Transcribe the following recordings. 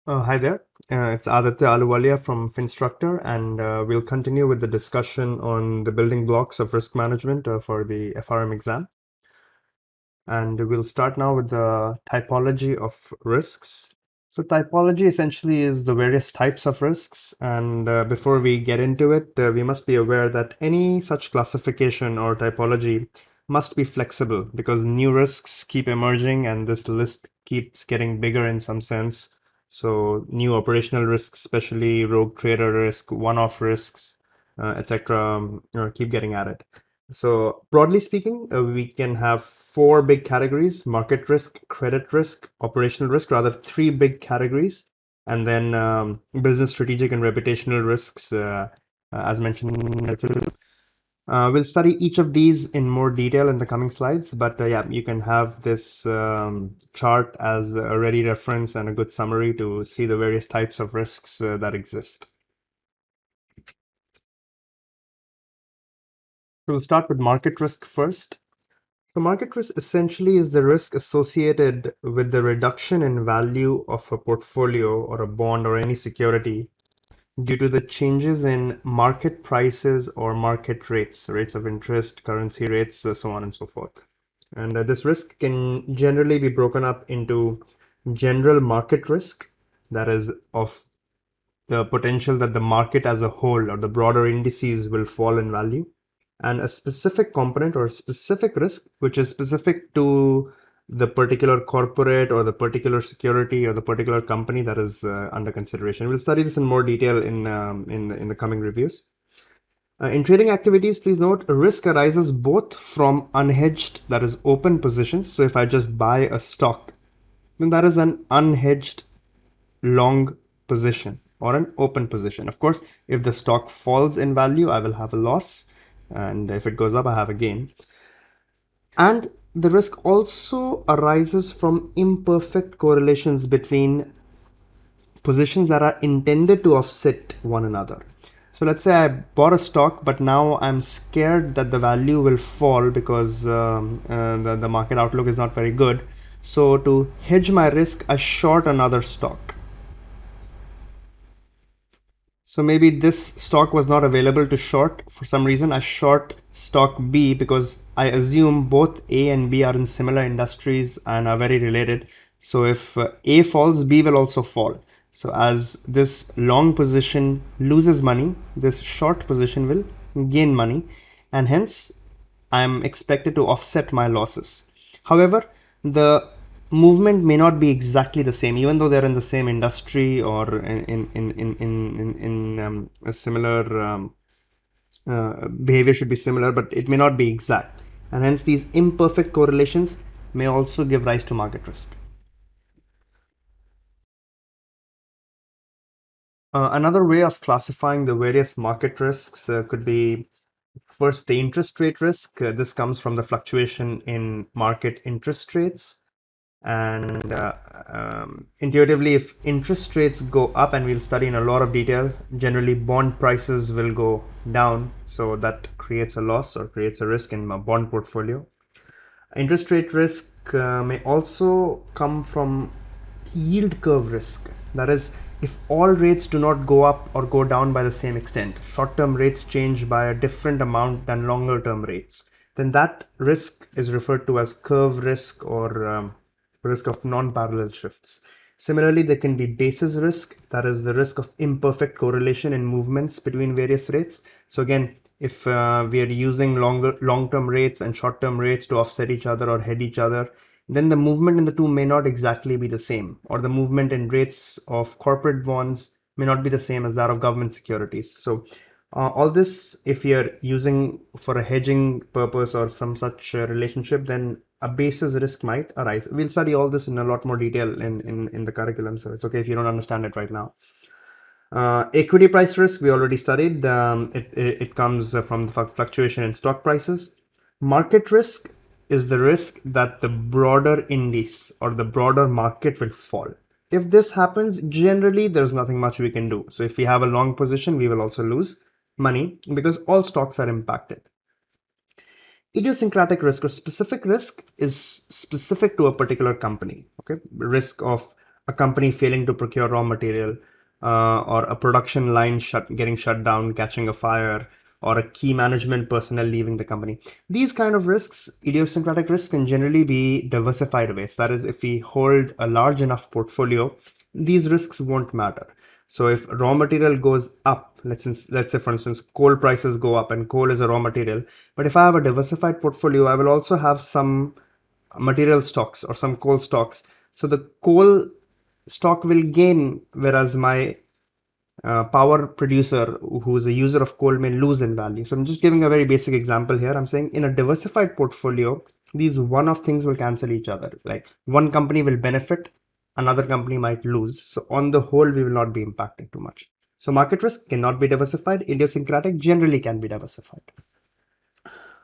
Hi there, it's Aditya Aluwalia from Finstructor, and we'll continue with the discussion on the building blocks of risk management for the FRM exam. And we'll start now with the typology of risks. So, typology essentially is the various types of risks. And before we get into it, we must be aware that any such classification or typology must be flexible because new risks keep emerging and this list keeps getting bigger in some sense. So, new operational risks, especially rogue trader risk, one-off risks, etc., keep getting added. So broadly speaking, we can have four big categories: market risk, credit risk, operational risk, rather three big categories, and then business, strategic, and reputational risks, as mentioned. We'll study each of these in more detail in the coming slides, but yeah, you can have this chart as a ready reference and a good summary to see the various types of risks that exist. We'll start with market risk first. So market risk essentially is the risk associated with the reduction in value of a portfolio or a bond or any security due to the changes in market prices or market rates, rates of interest, currency rates, so on and so forth. And this risk can generally be broken up into general market risk, that is of the potential that the market as a whole or the broader indices will fall in value, and a specific component or specific risk which is specific to the particular corporate or the particular security or the particular company that is under consideration. We'll study this in more detail in the coming reviews. In trading activities, please note risk arises both from unhedged, that is open positions. So if I just buy a stock, then that is an unhedged long position or an open position. Of course, if the stock falls in value, I will have a loss, and if it goes up, I have a gain. And the risk also arises from imperfect correlations between positions that are intended to offset one another. So let's say I bought a stock, but now I'm scared that the value will fall because the market outlook is not very good. So to hedge my risk, I short another stock. So maybe this stock was not available to short for some reason. I short stock B because I assume both A and B are in similar industries and are very related. So if A falls, B will also fall. So as this long position loses money, this short position will gain money, and hence I'm expected to offset my losses. However, the movement may not be exactly the same, even though they're in the same industry or in a similar behavior should be similar, but it may not be exact, and hence these imperfect correlations may also give rise to market risk. Another way of classifying the various market risks could be first the interest rate risk. This comes from the fluctuation in market interest rates. And intuitively, if interest rates go up, and we'll study in a lot of detail, generally bond prices will go down. So that creates a loss or creates a risk in a bond portfolio. Interest rate risk may also come from yield curve risk. That is, if all rates do not go up or go down by the same extent, short-term rates change by a different amount than longer-term rates, then that risk is referred to as curve risk or risk of non-parallel shifts. Similarly, there can be basis risk, that is the risk of imperfect correlation in movements between various rates. So again, if we are using long-term rates and short-term rates to offset each other or head each other, then the movement in the two may not exactly be the same, or the movement in rates of corporate bonds may not be the same as that of government securities. So all this, if you're using for a hedging purpose or some such relationship, then a basis risk might arise. We'll study all this in a lot more detail in the curriculum, so it's okay if you don't understand it right now. Equity price risk we already studied. It comes from the fluctuation in stock prices. Market risk is the risk that the broader index or the broader market will fall. If this happens, generally there's nothing much we can do. So if we have a long position, we will also lose money because all stocks are impacted. Idiosyncratic risk or specific risk is specific to a particular company. Okay, risk of a company failing to procure raw material, or a production line getting shut down, catching a fire, or a key management personnel leaving the company. These kind of risks, idiosyncratic risks, can generally be diversified away. So that is, if we hold a large enough portfolio, these risks won't matter. So if raw material goes up, let's say for instance, coal prices go up, and coal is a raw material. But if I have a diversified portfolio, I will also have some material stocks or some coal stocks. So the coal stock will gain, whereas my power producer, who is a user of coal, may lose in value. So I'm just giving a very basic example here. I'm saying in a diversified portfolio, these one-off things will cancel each other. Like one company will benefit, another company might lose. So on the whole, we will not be impacted too much. So market risk cannot be diversified. Idiosyncratic generally can be diversified.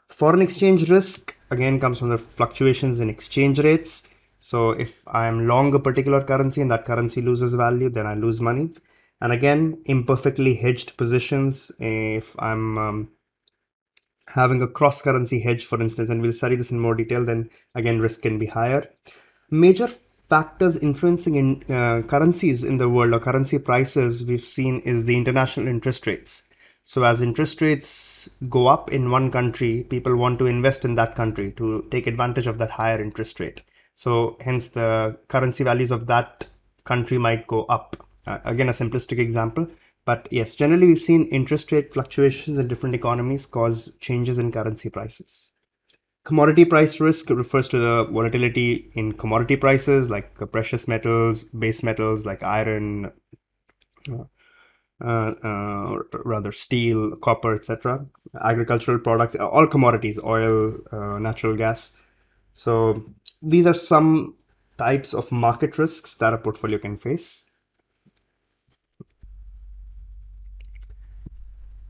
Foreign exchange risk again comes from the fluctuations in exchange rates. So if I'm long a particular currency and that currency loses value, then I lose money. And again, imperfectly hedged positions. If I'm having a cross currency hedge, for instance, and we'll study this in more detail, then again, risk can be higher. Major factors influencing in currencies in the world, or currency prices, we've seen is the international interest rates. So as interest rates go up in one country, people want to invest in that country to take advantage of that higher interest rate. So hence the currency values of that country might go up. Again, a simplistic example, but yes, generally we've seen interest rate fluctuations in different economies cause changes in currency prices. Commodity price risk refers to the volatility in commodity prices like precious metals, base metals like iron, rather steel, copper, etc. Agricultural products, all commodities, oil, natural gas. So these are some types of market risks that a portfolio can face.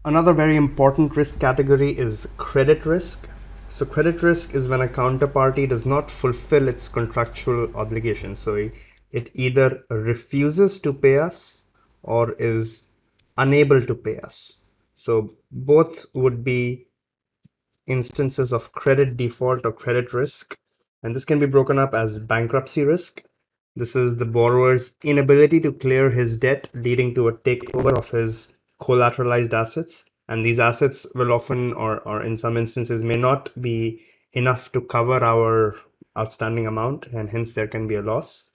Another very important risk category is credit risk. So credit risk is when a counterparty does not fulfill its contractual obligations. So it either refuses to pay us or is unable to pay us. So both would be instances of credit default or credit risk. And this can be broken up as bankruptcy risk. This is the borrower's inability to clear his debt, leading to a takeover of his collateralized assets. And these assets will often, or in some instances, may not be enough to cover our outstanding amount, and hence there can be a loss.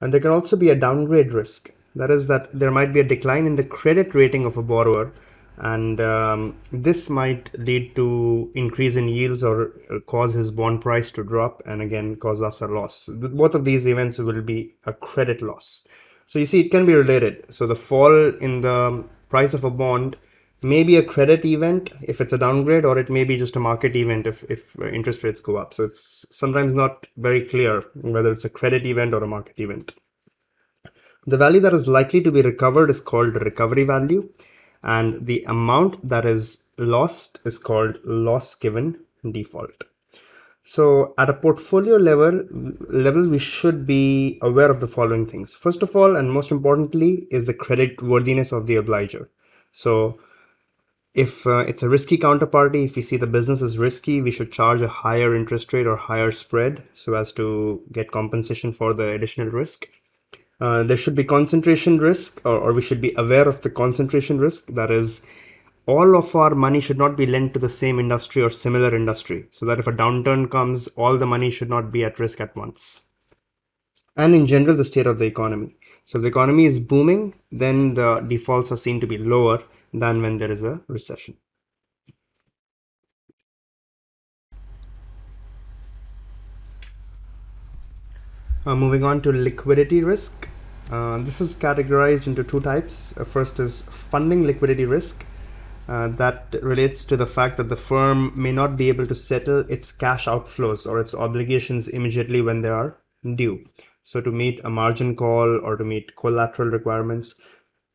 And there can also be a downgrade risk. That is that there might be a decline in the credit rating of a borrower, and this might lead to increase in yields or cause his bond price to drop, and again cause us a loss. Both of these events will be a credit loss. So you see, it can be related. So the fall in the price of a bond may be a credit event if it's a downgrade, or it may be just a market event if interest rates go up. So it's sometimes not very clear whether it's a credit event or a market event. The value that is likely to be recovered is called recovery value, and the amount that is lost is called loss given default. So at a portfolio level, we should be aware of the following things. First of all, and most importantly, is the credit worthiness of the obliger. So if it's a risky counterparty, if we see the business is risky, we should charge a higher interest rate or higher spread so as to get compensation for the additional risk. There should be concentration risk, or we should be aware of the concentration risk. That is, all of our money should not be lent to the same industry or similar industry, so that if a downturn comes, all the money should not be at risk at once. And in general, the state of the economy. So if the economy is booming, then the defaults are seen to be lower than when there is a recession. Moving on to liquidity risk. This is categorized into two types. First is funding liquidity risk. That relates to the fact that the firm may not be able to settle its cash outflows or its obligations immediately when they are due. So to meet a margin call, or to meet collateral requirements,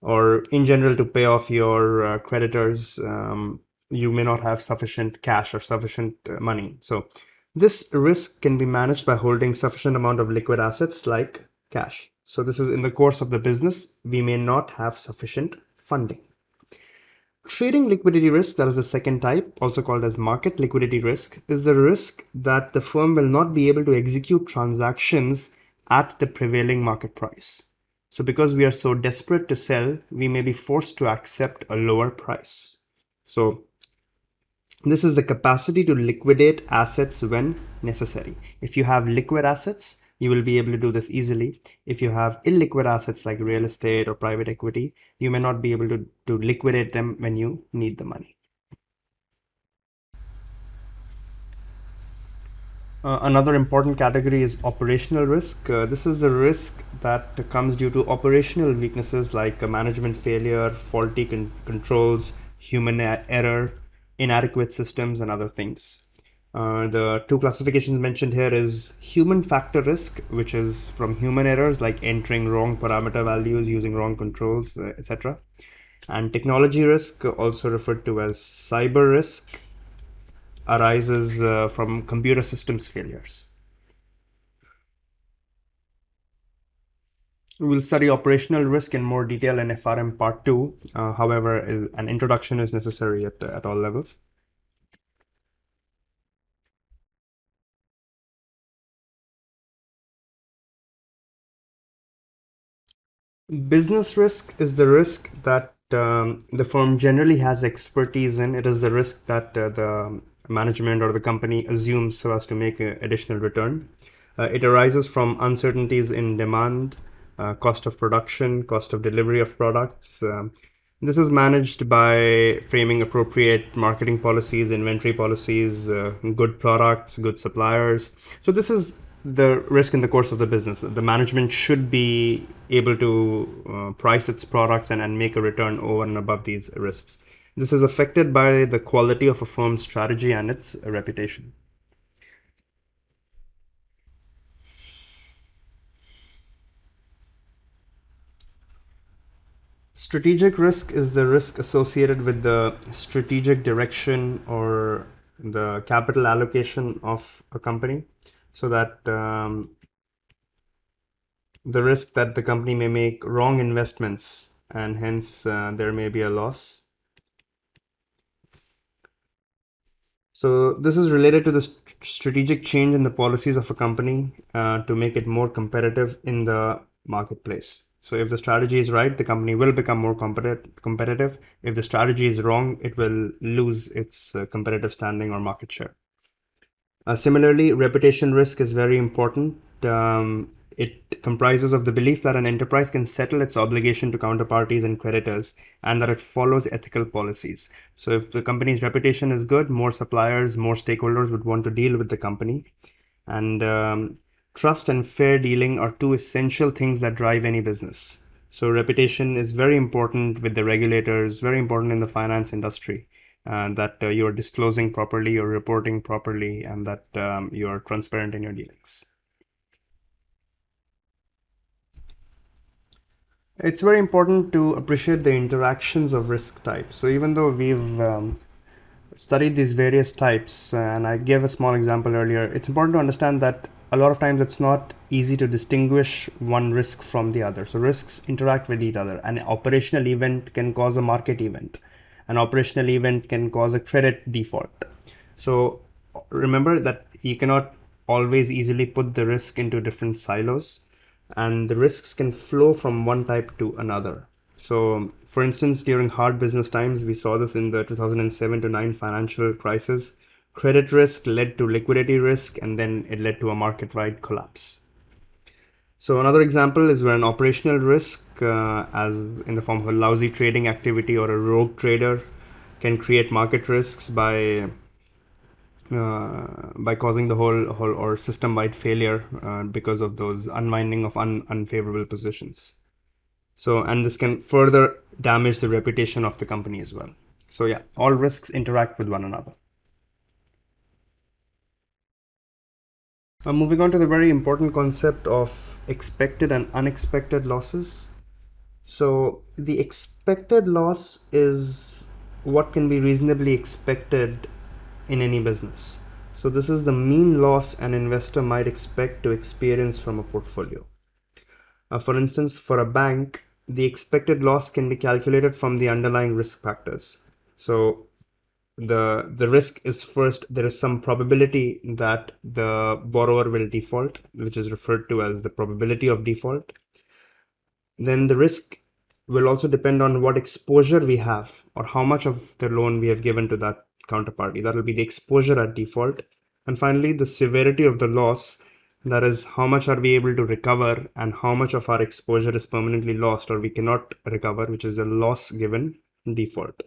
or in general to pay off your creditors, you may not have sufficient cash or sufficient money. So this risk can be managed by holding sufficient amount of liquid assets like cash. So this is in the course of the business, we may not have sufficient funding. Trading liquidity risk, that is the second type, also called as market liquidity risk, is the risk that the firm will not be able to execute transactions at the prevailing market price. So because we are so desperate to sell, we may be forced to accept a lower price. So this is the capacity to liquidate assets when necessary. If you have liquid assets, you will be able to do this easily. If you have illiquid assets like real estate or private equity, you may not be able to liquidate them when you need the money. Another important category is operational risk. This is the risk that comes due to operational weaknesses like management failure, faulty controls, human error, inadequate systems, and other things. The two classifications mentioned here is human factor risk, which is from human errors like entering wrong parameter values, using wrong controls, etc. And technology risk, also referred to as cyber risk, arises from computer systems failures. We will study operational risk in more detail in FRM Part 2. However, an introduction is necessary at all levels. Business risk is the risk that the firm generally has expertise in. It is the risk that the management or the company assumes so as to make an additional return. It arises from uncertainties in demand, cost of production, cost of delivery of products. This is managed by framing appropriate marketing policies, inventory policies, good products, good suppliers. So this is the risk in the course of the business. The management should be able to price its products and make a return over and above these risks. This is affected by the quality of a firm's strategy and its reputation. Strategic risk is the risk associated with the strategic direction or the capital allocation of a company, so that the risk that the company may make wrong investments and hence there may be a loss. So this is related to the strategic change in the policies of a company to make it more competitive in the marketplace. So if the strategy is right, the company will become more competitive. If the strategy is wrong, it will lose its competitive standing or market share. Similarly, reputation risk is very important. It comprises of the belief that an enterprise can settle its obligation to counterparties and creditors, and that it follows ethical policies. So if the company's reputation is good, more suppliers, more stakeholders would want to deal with the company. And trust and fair dealing are two essential things that drive any business. So reputation is very important with the regulators, very important in the finance industry, that you're disclosing properly, you're reporting properly, and that you're transparent in your dealings. It's very important to appreciate the interactions of risk types. So even though we've studied these various types, and I gave a small example earlier, it's important to understand that a lot of times it's not easy to distinguish one risk from the other. So risks interact with each other. An operational event can cause a market event. An operational event can cause a credit default. So remember that you cannot always easily put the risk into different silos, and the risks can flow from one type to another. So, for instance, during hard business times, we saw this in the 2007 to 9 financial crisis. Credit risk led to liquidity risk, and then it led to a market-wide collapse. So another example is where an operational risk, as in the form of a lousy trading activity or a rogue trader, can create market risks by causing the whole or system-wide failure because of those unwinding of unfavorable positions. So, and this can further damage the reputation of the company as well. So yeah, all risks interact with one another. Moving on to the very important concept of expected and unexpected losses. So the expected loss is what can be reasonably expected in any business. So this is the mean loss an investor might expect to experience from a portfolio. For instance, for a bank, the expected loss can be calculated from the underlying risk factors. So the risk is, first, there is some probability that the borrower will default, which is referred to as the probability of default. Then the risk will also depend on what exposure we have or how much of the loan we have given to that counterparty. That will be the exposure at default. And finally, the severity of the loss, that is, how much are we able to recover and how much of our exposure is permanently lost or we cannot recover, which is the loss given default.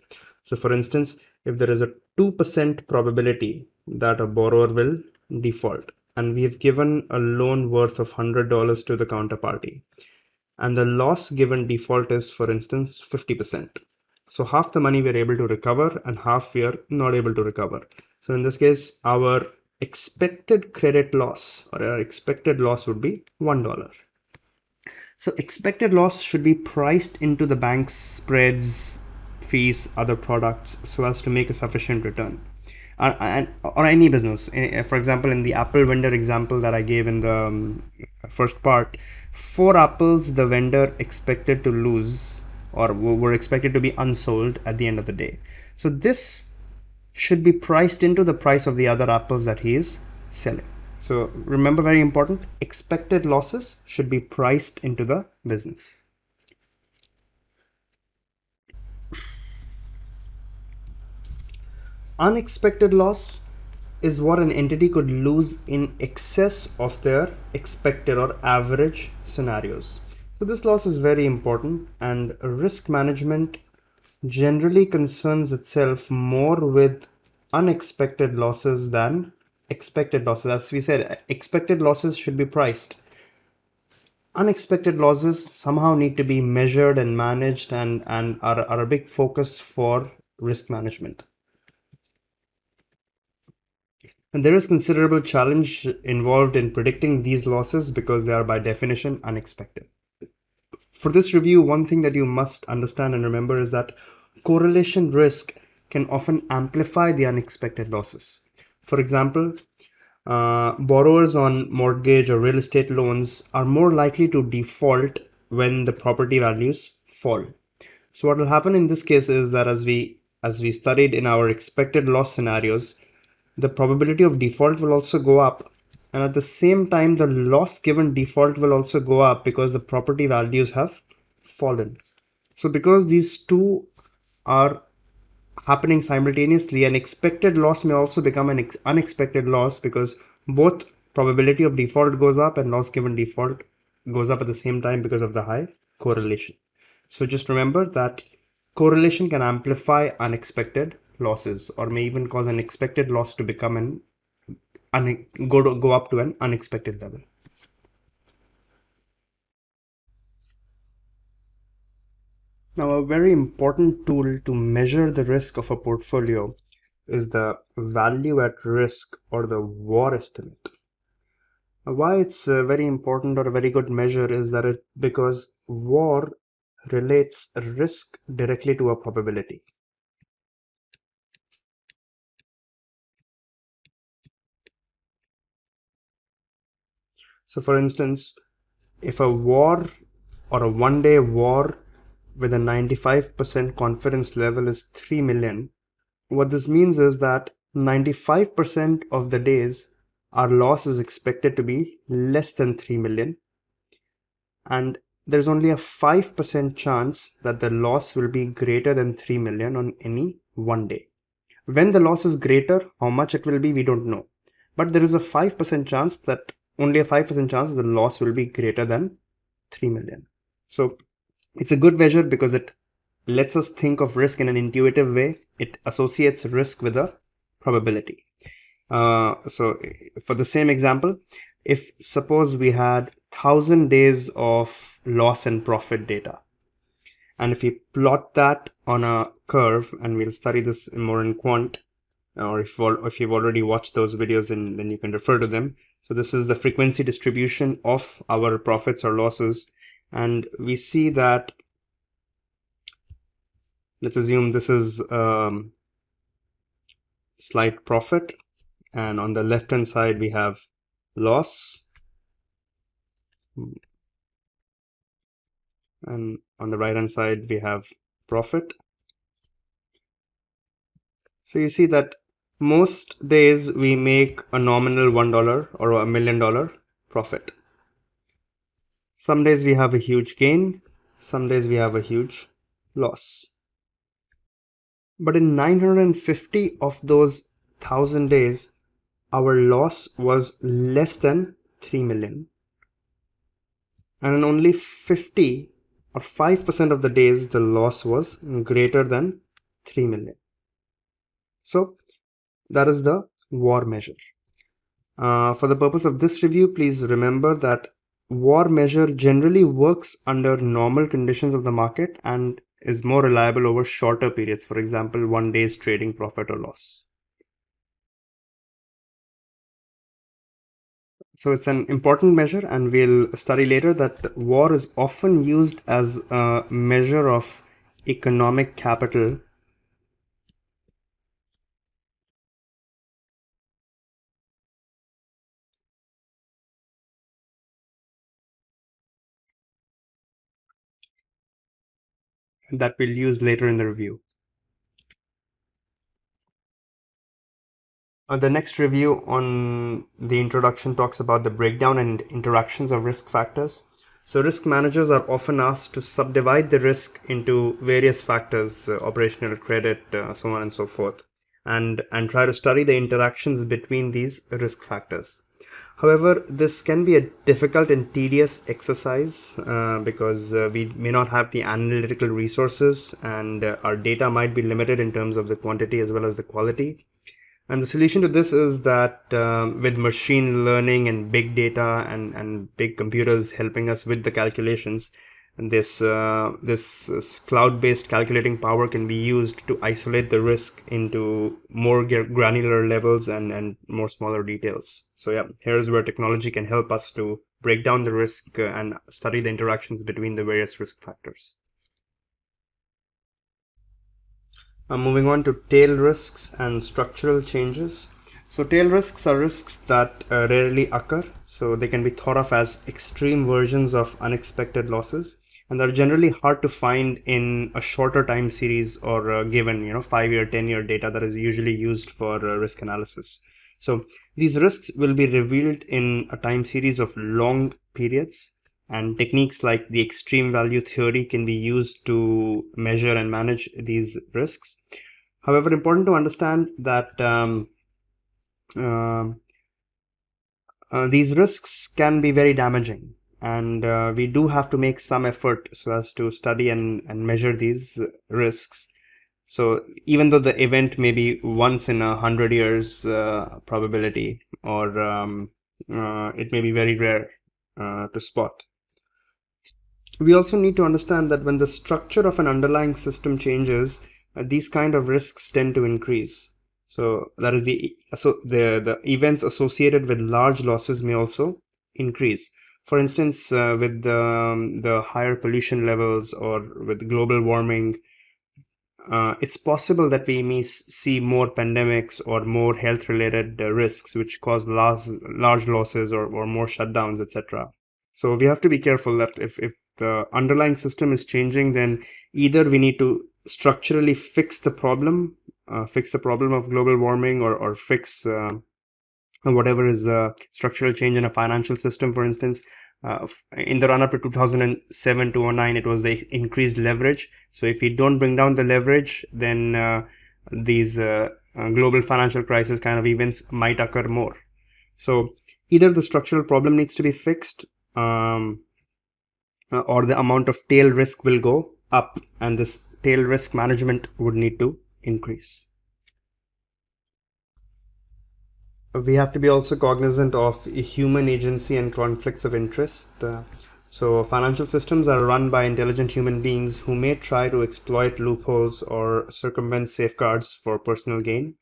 So for instance, if there is a 2% probability that a borrower will default and we have given a loan worth of $100 to the counterparty, and the loss given default is, for instance, 50%. So half the money we're able to recover and half we are not able to recover. So in this case, our expected credit loss or our expected loss would be $1. So expected loss should be priced into the bank's spreads, fees, other products so as to make a sufficient return. Or any business. For example, in the apple vendor example that I gave in the first part, 4 apples the vendor expected to lose or were expected to be unsold at the end of the day. So this should be priced into the price of the other apples that he is selling. So remember, very important, expected losses should be priced into the business. Unexpected loss is what an entity could lose in excess of their expected or average scenarios. So this loss is very important, and risk management generally concerns itself more with unexpected losses than expected losses. As we said, expected losses should be priced. Unexpected losses somehow need to be measured and managed and are a big focus for risk management. And there is considerable challenge involved in predicting these losses because they are by definition unexpected. For this review, one thing that you must understand and remember is that correlation risk can often amplify the unexpected losses. For example, borrowers on mortgage or real estate loans are more likely to default when the property values fall. So what will happen in this case is that as we studied in our expected loss scenarios, the probability of default will also go up, and at the same time the loss given default will also go up because the property values have fallen. So because these two are happening simultaneously, an expected loss may also become an unexpected loss because both probability of default goes up and loss given default goes up at the same time because of the high correlation. So just remember that correlation can amplify unexpected losses or may even cause an expected loss to become go up to an unexpected level. Now, a very important tool to measure the risk of a portfolio is the value at risk or the VAR estimate. Why it's very important or a very good measure is that because VAR relates risk directly to a probability. So for instance, if a VAR or a one-day VAR with a 95% confidence level is 3 million, what this means is that 95% of the days our loss is expected to be less than 3 million, and there's only a 5% chance that the loss will be greater than 3 million on any one day. When the loss is greater, how much it will be, we don't know. But there is a 5% chance that only a 5% chance that the loss will be greater than 3 million. So it's a good measure because it lets us think of risk in an intuitive way. It associates risk with a probability. So for the same example, if suppose we had 1,000 days of loss and profit data, and if we plot that on a curve, and we'll study this more in quant, or if you've already watched those videos, then you can refer to them. So this is the frequency distribution of our profits or losses, and we see that, let's assume this is slight profit, and on the left hand side we have loss, and on the right hand side we have profit. So you see that most days we make a nominal $1 or $1 million profit. Some days we have a huge gain, some days we have a huge loss. But in 950 of those 1,000 days, our loss was less than 3 million. And in only 50 or 5% of the days, the loss was greater than 3 million. So that is the VAR measure. For the purpose of this review, please remember that VAR measure generally works under normal conditions of the market and is more reliable over shorter periods, for example, 1 day's trading profit or loss. So it's an important measure, and we'll study later that VAR is often used as a measure of economic capital that we'll use later in the review. The next review on the introduction talks about the breakdown and interactions of risk factors. So risk managers are often asked to subdivide the risk into various factors, operational credit, so on and so forth, and try to study the interactions between these risk factors. However, this can be a difficult and tedious exercise because we may not have the analytical resources, and our data might be limited in terms of the quantity as well as the quality. And the solution to this is that with machine learning and big data and big computers helping us with the calculations, this cloud-based calculating power can be used to isolate the risk into more granular levels and more smaller details. So yeah, here's where technology can help us to break down the risk and study the interactions between the various risk factors. Moving on to tail risks and structural changes. So tail risks are risks that rarely occur. So they can be thought of as extreme versions of unexpected losses, and they're generally hard to find in a shorter time series or given 5-year, 10-year data that is usually used for risk analysis. So these risks will be revealed in a time series of long periods, and techniques like the extreme value theory can be used to measure and manage these risks. However, important to understand that um, these risks can be very damaging, and we do have to make some effort so as to study and measure these risks. So even though the event may be once in 100 years probability, or it may be very rare to spot. We also need to understand that when the structure of an underlying system changes, these kind of risks tend to increase. So that is the events associated with large losses may also increase. For instance, with the higher pollution levels or with global warming, it's possible that we may see more pandemics or more health-related risks which cause large losses or more shutdowns, etc. So we have to be careful that if the underlying system is changing, then either we need to structurally fix the problem of global warming, or fix whatever is a structural change in a financial system, for instance. In the run up to 2007 to 09, it was the increased leverage. So if we don't bring down the leverage, then these global financial crisis kind of events might occur more. So either the structural problem needs to be fixed, or the amount of tail risk will go up, and this tail risk management would need to increase. We have to be also cognizant of human agency and conflicts of interest. So financial systems are run by intelligent human beings who may try to exploit loopholes or circumvent safeguards for personal gain.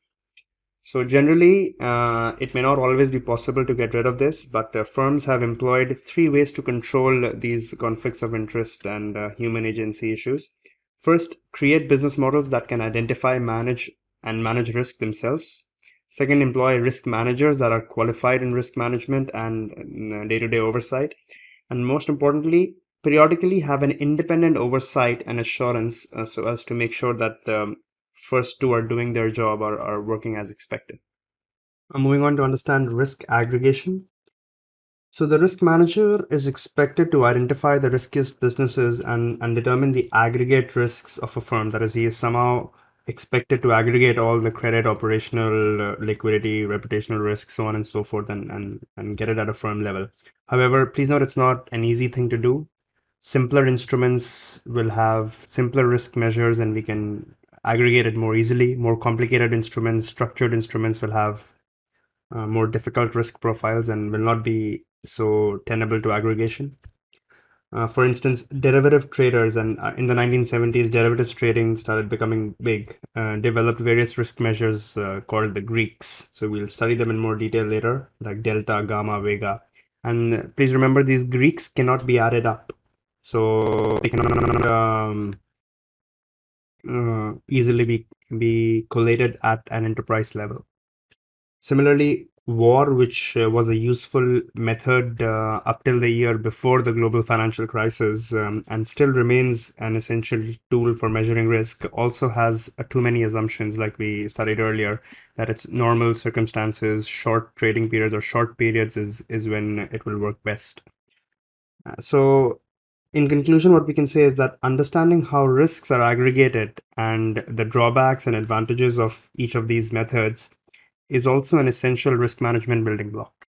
So generally, it may not always be possible to get rid of this, but firms have employed 3 ways to control these conflicts of interest and human agency issues. First, create business models that can identify, manage risk themselves. Second, employ risk managers that are qualified in risk management and day-to-day oversight. And most importantly, periodically have an independent oversight and assurance so as to make sure that the first two are doing their job, are working as expected. Moving on to understand risk aggregation. So the risk manager is expected to identify the riskiest businesses and determine the aggregate risks of a firm. That is, he is somehow expected to aggregate all the credit, operational, liquidity, reputational risks, so on and so forth, and get it at a firm level. However, please note it's not an easy thing to do. Simpler instruments will have simpler risk measures and we can aggregate it more easily. More complicated instruments, structured instruments will have more difficult risk profiles and will not be so tenable to aggregation. For instance, derivative traders, and in the 1970s, derivatives trading started becoming big, developed various risk measures called the Greeks. So we'll study them in more detail later, like delta, gamma, vega. And please remember, these Greeks cannot be added up. So they cannot easily be collated at an enterprise level. Similarly, war, which was a useful method up till the year before the global financial crisis and still remains an essential tool for measuring risk, also has too many assumptions, like we studied earlier, that it's normal circumstances, short trading periods or short periods is when it will work best. So in conclusion, what we can say is that understanding how risks are aggregated and the drawbacks and advantages of each of these methods is also an essential risk management building block.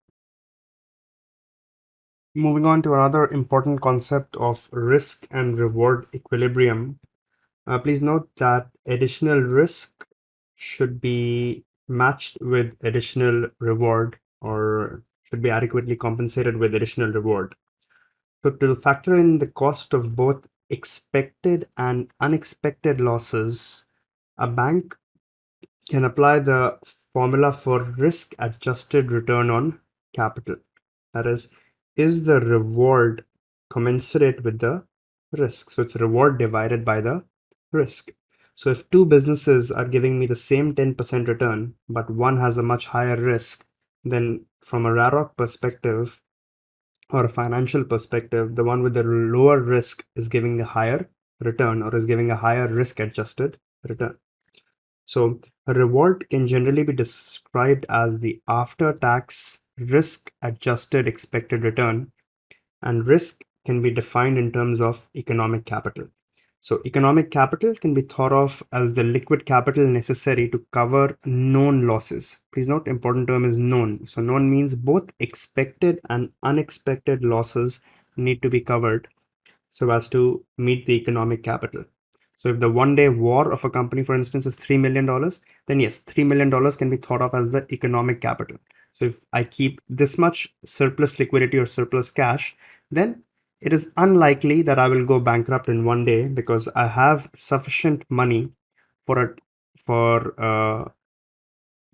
Moving on to another important concept of risk and reward equilibrium. Please note that additional risk should be matched with additional reward or should be adequately compensated with additional reward. So to factor in the cost of both expected and unexpected losses, a bank can apply the formula for risk adjusted return on capital. That is the reward commensurate with the risk? So it's reward divided by the risk. So if two businesses are giving me the same 10% return, but one has a much higher risk, then from a RAROC perspective or a financial perspective, the one with the lower risk is giving a higher return or is giving a higher risk adjusted return. So a reward can generally be described as the after-tax risk-adjusted expected return, and risk can be defined in terms of economic capital. So economic capital can be thought of as the liquid capital necessary to cover known losses. Please note, important term is known. So known means both expected and unexpected losses need to be covered so as to meet the economic capital. So if the one-day war of a company, for instance, is $3 million, then yes, $3 million can be thought of as the economic capital. So if I keep this much surplus liquidity or surplus cash, then it is unlikely that I will go bankrupt in one day because I have sufficient money for a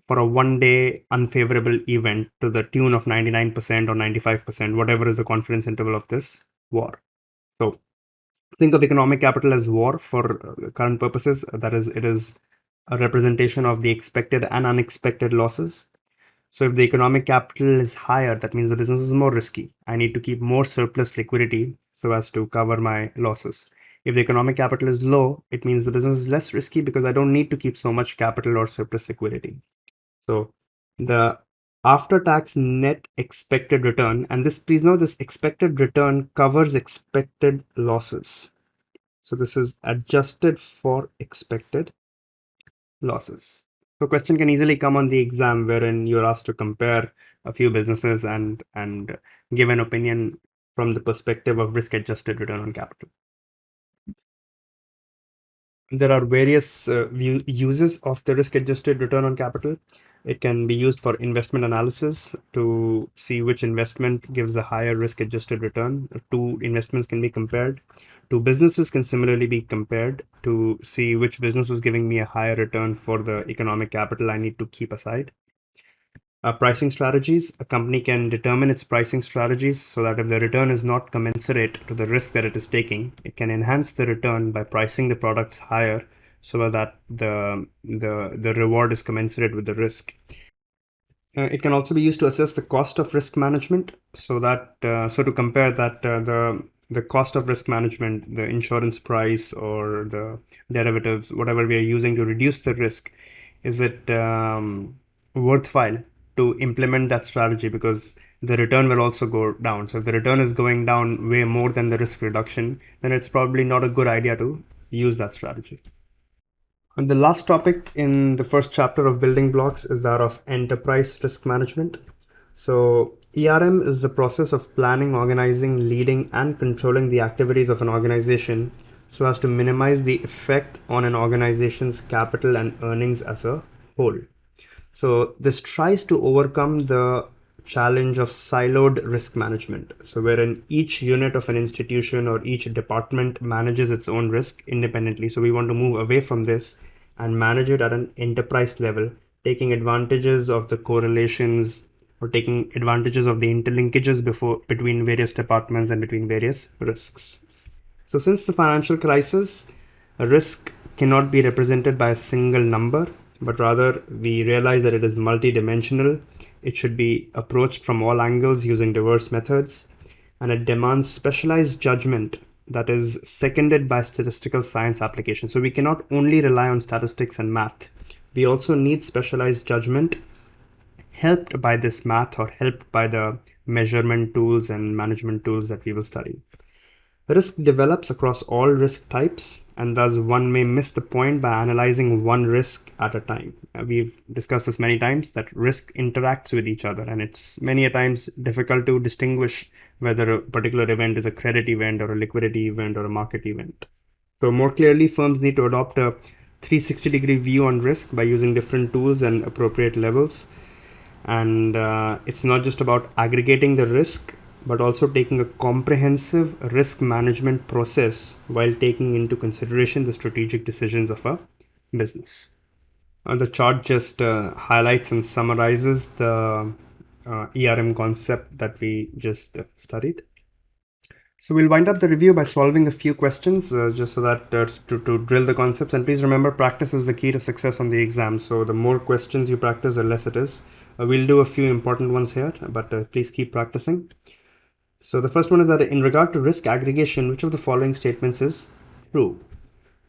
one-day unfavorable event to the tune of 99% or 95%, whatever is the confidence interval of this war. So think of economic capital as war for current purposes. That is, it is a representation of the expected and unexpected losses. So if the economic capital is higher, that means the business is more risky. I need to keep more surplus liquidity so as to cover my losses. If the economic capital is low, it means the business is less risky because I don't need to keep so much capital or surplus liquidity. So the after-tax net expected return, and this, please know, this expected return covers expected losses. So this is adjusted for expected losses. So question can easily come on the exam wherein you're asked to compare a few businesses and give an opinion from the perspective of risk-adjusted return on capital. There are various uses of the risk-adjusted return on capital. It can be used for investment analysis to see which investment gives a higher risk-adjusted return. Two investments can be compared. Two businesses can similarly be compared to see which business is giving me a higher return for the economic capital I need to keep aside. Pricing strategies. A company can determine its pricing strategies so that if the return is not commensurate to the risk that it is taking, it can enhance the return by pricing the products higher so that the reward is commensurate with the risk. It can also be used to assess the cost of risk management so that so to compare that the the cost of risk management, the insurance price or the derivatives, whatever we are using to reduce the risk, is it worthwhile to implement that strategy, because the return will also go down. So if the return is going down way more than the risk reduction, then it's probably not a good idea to use that strategy. And the last topic in the first chapter of building blocks is that of enterprise risk management. So ERM is the process of planning, organizing, leading, and controlling the activities of an organization so as to minimize the effect on an organization's capital and earnings as a whole. So this tries to overcome the challenge of siloed risk management. So wherein each unit of an institution or each department manages its own risk independently. So we want to move away from this and manage it at an enterprise level, taking advantages of the correlations or taking advantages of the interlinkages between various departments and between various risks. So since the financial crisis, a risk cannot be represented by a single number, but rather we realize that it is multidimensional. It should be approached from all angles using diverse methods, and it demands specialized judgment that is seconded by statistical science application. So we cannot only rely on statistics and math. We also need specialized judgment helped by this math or helped by the measurement tools and management tools that we will study. Risk develops across all risk types, and thus one may miss the point by analyzing one risk at a time. We've discussed this many times that risk interacts with each other, and it's many a times difficult to distinguish whether a particular event is a credit event or a liquidity event or a market event. So more clearly, firms need to adopt a 360-degree view on risk by using different tools and appropriate levels. And it's not just about aggregating the risk, but also taking a comprehensive risk management process while taking into consideration the strategic decisions of a business. The chart just highlights and summarizes the ERM concept that we just studied. So we'll wind up the review by solving a few questions just so that to drill the concepts. And please remember, practice is the key to success on the exam. So the more questions you practice, the less it is. We'll do a few important ones here, but please keep practicing. So the first one is that in regard to risk aggregation, which of the following statements is true?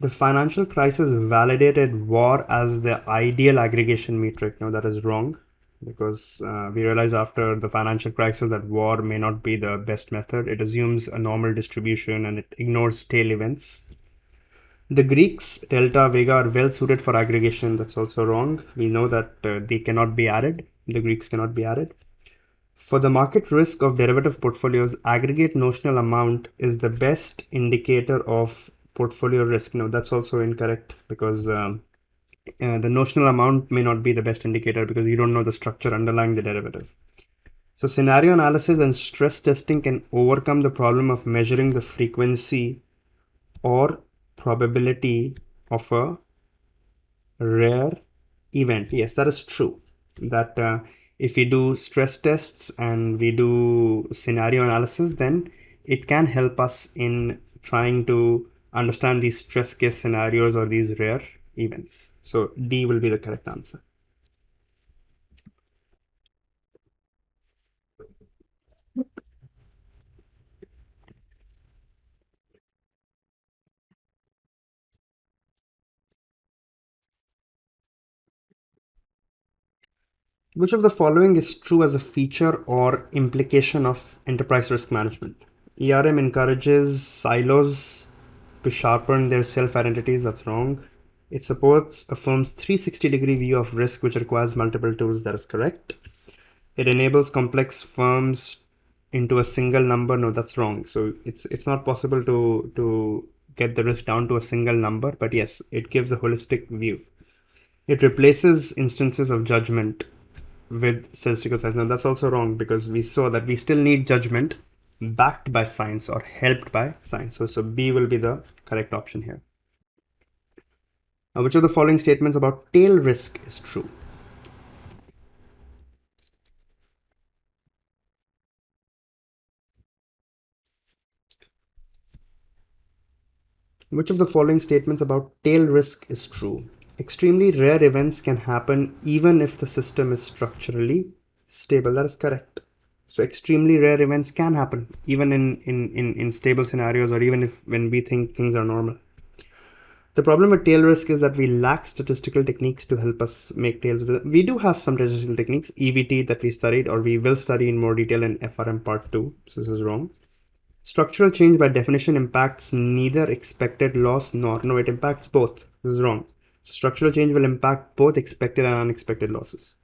The financial crisis validated war as the ideal aggregation metric. Now that is wrong, because we realized after the financial crisis that war may not be the best method. It assumes a normal distribution and it ignores tail events. The Greeks, delta, vega, are well suited for aggregation. That's also wrong. We know that they cannot be added. The Greeks cannot be added. For the market risk of derivative portfolios, aggregate notional amount is the best indicator of portfolio risk. No, that's also incorrect, because the notional amount may not be the best indicator because you don't know the structure underlying the derivative. So scenario analysis and stress testing can overcome the problem of measuring the frequency or probability of a rare event. Yes, that is true. That if we do stress tests and we do scenario analysis, then it can help us in trying to understand these stress case scenarios or these rare events. So D will be the correct answer. Which of the following is true as a feature or implication of enterprise risk management? ERM encourages silos to sharpen their self-identities. That's wrong. It supports a firm's 360-degree view of risk, which requires multiple tools. That is correct. It enables complex firms into a single number. No, that's wrong. So it's not possible to get the risk down to a single number, but yes, it gives a holistic view. It replaces instances of judgment with statistical science. Now that's also wrong, because we saw that we still need judgment backed by science or helped by science. So B will be the correct option here. Now, which of the following statements about tail risk is true? Which of the following statements about tail risk is true? Extremely rare events can happen even if the system is structurally stable. That is correct. So extremely rare events can happen, even in stable scenarios, or even if when we think things are normal. The problem with tail risk is that we lack statistical techniques to help us make tails. We do have some statistical techniques, EVT that we studied, or we will study in more detail in FRM part 2. So this is wrong. Structural change by definition impacts neither expected loss nor, no, it impacts both. This is wrong. Structural change will impact both expected and unexpected losses.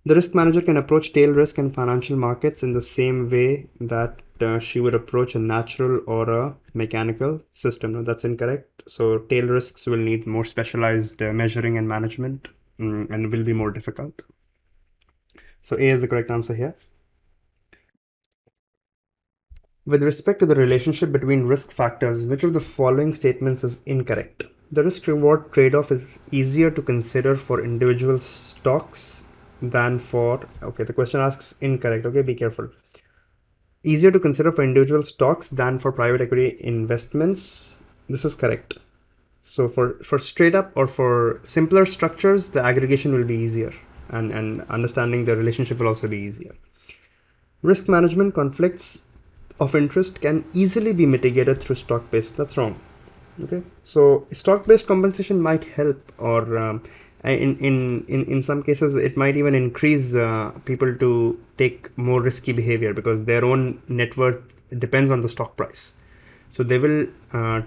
The risk manager can approach tail risk in financial markets in the same way that she would approach a natural or a mechanical system. No, that's incorrect. So tail risks will need more specialized measuring and management, and will be more difficult. So A is the correct answer here. With respect to the relationship between risk factors, which of the following statements is incorrect? The risk-reward trade-off is easier to consider for individual stocks than for, okay, the question asks incorrect, okay, be careful. Easier to consider for individual stocks than for private equity investments. This is correct. So for straight up or for simpler structures, the aggregation will be easier, and understanding the relationship will also be easier. Risk management conflicts of interest can easily be mitigated through stock-based. That's wrong. Okay, so stock-based compensation might help, or in some cases it might even increase people to take more risky behavior because their own net worth depends on the stock price. So they will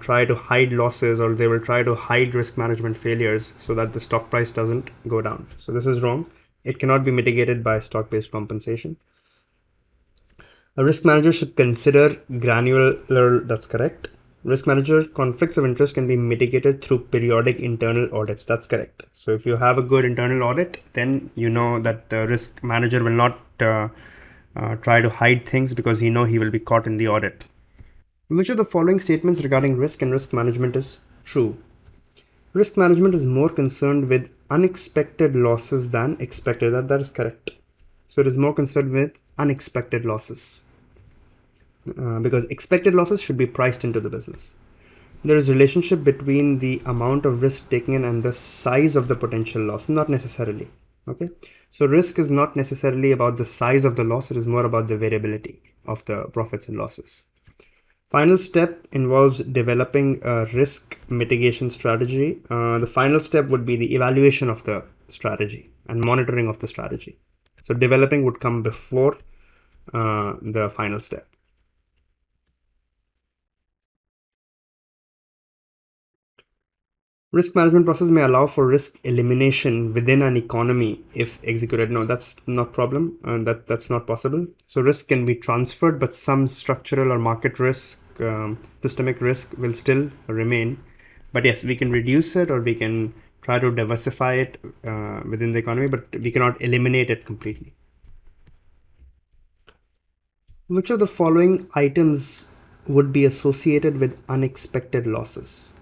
try to hide losses, or they will try to hide risk management failures so that the stock price doesn't go down. So this is wrong. It cannot be mitigated by stock-based compensation. A risk manager should consider granular, that's correct. Risk manager conflicts of interest can be mitigated through periodic internal audits. That's correct. So if you have a good internal audit, then you know that the risk manager will not try to hide things because he know he will be caught in the audit. Which of the following statements regarding risk and risk management is true? Risk management is more concerned with unexpected losses than expected. That is correct. So it is more concerned with unexpected losses. Because expected losses should be priced into the business. There is a relationship between the amount of risk taken and the size of the potential loss, not necessarily. Okay, so risk is not necessarily about the size of the loss, it is more about the variability of the profits and losses. Final step involves developing a risk mitigation strategy. The final step would be the evaluation of the strategy and monitoring of the strategy. So developing would come before the final step. Risk management process may allow for risk elimination within an economy if executed. No, that's not problem, and that's not possible. So risk can be transferred, but some structural or market risk, systemic risk will still remain. But yes, we can reduce it, or we can try to diversify it within the economy, but we cannot eliminate it completely. Which of the following items would be associated with unexpected losses?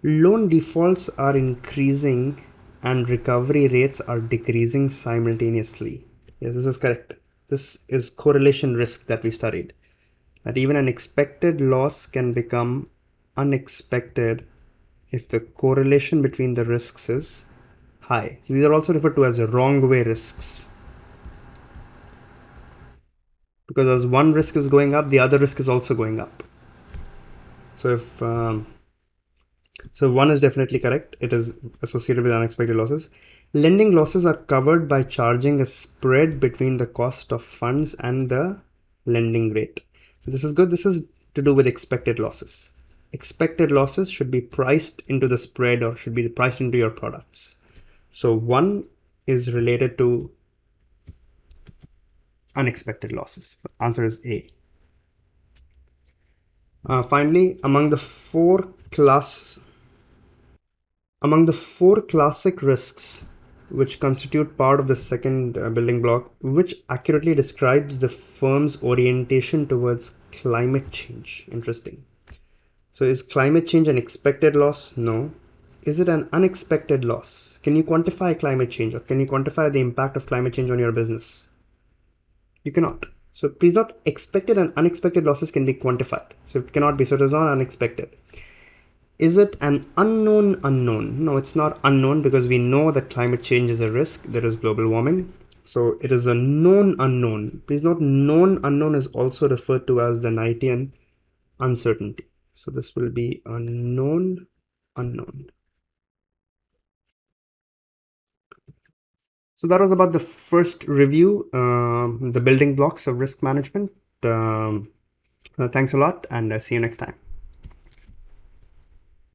Loan defaults are increasing and recovery rates are decreasing simultaneously. Yes, this is correct. This is correlation risk that we studied. That even an expected loss can become unexpected if the correlation between the risks is high. These are also referred to as wrong way risks. Because as one risk is going up, the other risk is also going up. So if So one is definitely correct. It is associated with unexpected losses. Lending losses are covered by charging a spread between the cost of funds and the lending rate. So this is good. This is to do with expected losses. Expected losses should be priced into the spread, or should be priced into your products. So one is related to unexpected losses. The answer is A. Finally, among the four classic risks which constitute part of the second building block, which accurately describes the firm's orientation towards climate change? Interesting. So is climate change an expected loss? No. Is it an unexpected loss? Can you quantify climate change, or can you quantify the impact of climate change on your business? You cannot. So please note, expected and unexpected losses can be quantified. So it cannot be. So it is not unexpected. Is it an unknown unknown? No, it's not unknown, because we know that climate change is a risk. There is global warming. So it is a known unknown. Please note, known unknown is also referred to as the Knightian uncertainty. So this will be a known unknown. So that was about the first review, the building blocks of risk management. Thanks a lot, and see you next time.